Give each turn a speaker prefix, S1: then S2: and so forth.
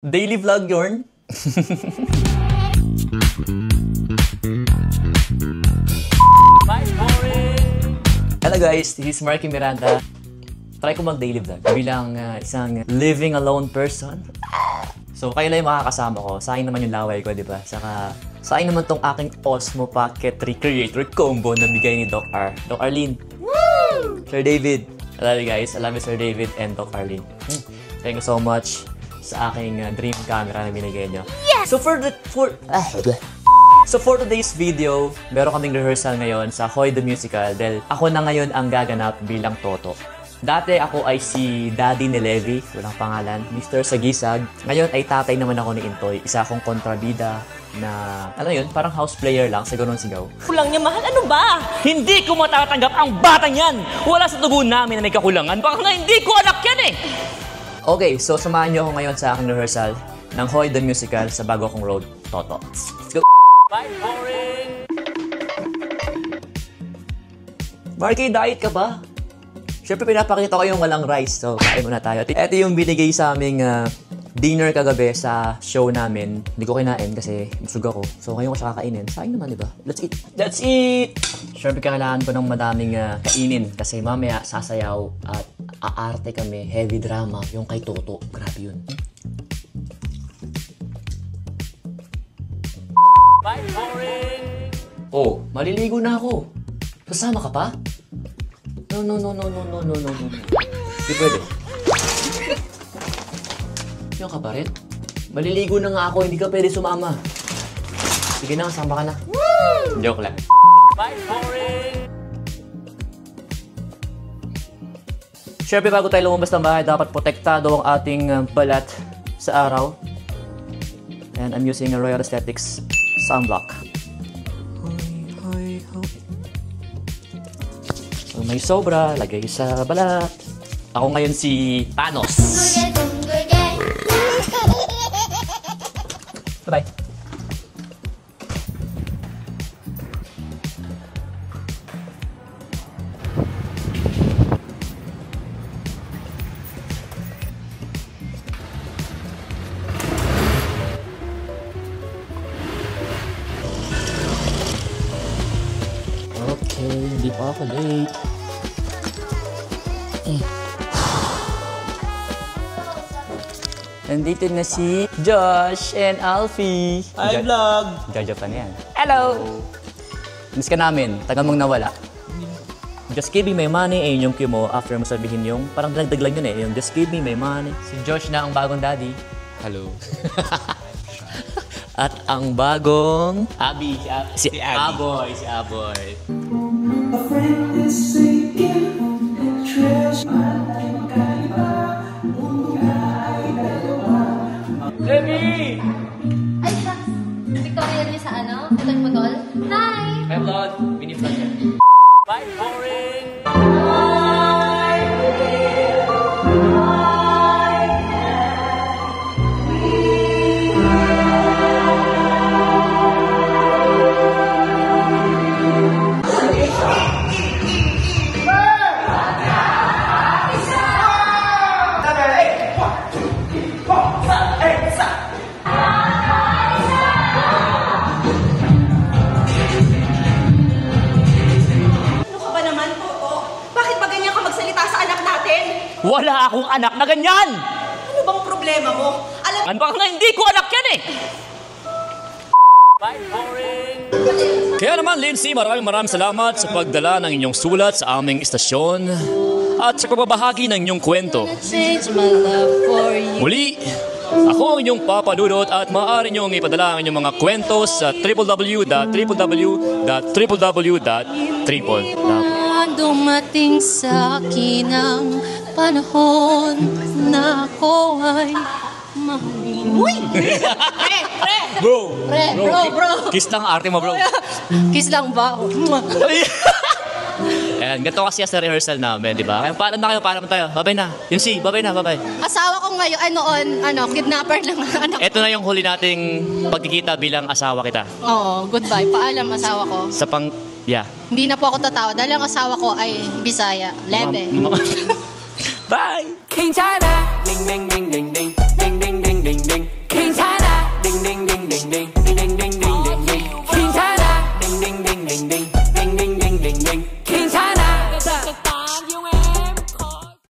S1: Daily vlog yarn. Hello guys, this is Marky Miranda. Try ko mag-daily vlog bilang isang living alone person. So kayo lang yung makakasama ko. Sa akin naman yung laway ko, di ba? Saka sa akin naman tong aking Osmo Pocket Recreator Combo na bigay ni Doc R. Doc Arlene. Woo! Sir David. I love you guys. I love you Sir David and Doc Arlene. Thank you so much sa aking dream camera na binigay nyo. Yes! So for today's video, meron kaming rehearsal ngayon sa Hoy the Musical dahil ako na ngayon ang gaganap bilang Toto. Dati ako ay si Daddy ni Levi, walang pangalan, Mr. Sagisag. Ngayon ay tatay naman ako ni Intoy, isa akong kontrabida na, alam yun, parang house player lang sa ganun sigaw.
S2: Kulang niya, mahal, ano ba? Hindi ko matatanggap ang batang yan! Wala sa tubo namin na may kakulangan, baka nga hindi ko anak yan eh!
S1: Okay, so samahan niyo ako ngayon sa aking rehearsal ng Hoy the Musical sa bago kong road, Toto. Let's go!
S2: Bye, boring!
S1: Marky, diet ka ba? Siyempre, pinapakita ko yung walang rice. So, kain muna tayo. Ito yung binigay sa aming dinner kagabi sa show namin. Hindi ko kinain kasi busog ako. So, ngayon ko siya kakainin. Sayang naman, di ba? Let's eat! Let's eat! Siyempre, kailangan ko ng madaming kainin kasi mamaya sasayaw at aarte kami. Heavy drama. Yung kay Toto. Grabe yun.
S2: Bye, boring!
S1: Oh, maliligo na ako. Kasama ka pa? No. Hindi pwede. Yung ka pa rin? Maliligo na nga ako, hindi ka pwede sumama. Sige na, sama ka na. Woo! Joke lang.
S2: Bye, boring!
S1: Siyempre, bago tayo lumabas ng bahay, dapat protektado ang ating balat sa araw. And I'm using a Royal Aesthetics sunblock. So, may sobra, lagay sa balat. Ako ngayon si Thanos. Bye-bye. Okay, hindi pa ako late. Nandito na si Josh and Alfie.
S2: Hi, vlog!
S1: Jojo pa na yan. Hello! Miss ka namin, tagal mong nawala. Just give me my money, eh yung cue mo after mo sabihin yung, parang dagdag lang yun eh, yung just give me my money. Si Josh na ang bagong daddy.
S3: Hello.
S1: At ang bagong
S3: Abby.
S1: si Aboy. Si Aboy.
S4: A friend is seeking interest.
S1: Levi!
S5: Ay, shucks. Victoria niya sa ano? Putol-putol. Hi!
S1: May vlog. Mini-vlog yan.
S2: Bye, boring! Wala akong anak na ganyan!
S6: Ano bang problema mo?
S2: Ano ba nga hindi ko anak yan eh! Bye, boring!
S3: Kaya naman, Lindsay, maraming salamat sa pagdala ng inyong sulat sa aming istasyon at sa pagbabahagi ng inyong kwento. Muli, ako ang inyong papadudot at maaari niyong ipadala ang inyong mga kwento sa www.www.triple.
S5: Dumating sa akin ang panahon na ako ay mahalin. Uy!
S3: Bro!
S5: Bro!
S3: Kiss lang arte mo, bro.
S5: Kiss lang ba?
S1: Ayan, ganito kasi sa rehearsal namin, di ba? Kaya paalam na kayo, paalam tayo. Babay na. Yung si, babay na, babay.
S5: Asawa ko ngayon, kidnapper lang ang anak.
S1: Ito na yung huli nating pagkikita bilang asawa kita.
S5: Oo, goodbye. Paalam asawa ko.
S1: Sa pang, yeah.
S5: Hindi na po ako tatawa dahil ang asawa ko ay Bisaya. Lebe.
S1: Bye!
S2: King China! Ding ding ding ding ding ding ding ding ding ding
S7: ding ding ding ding ding.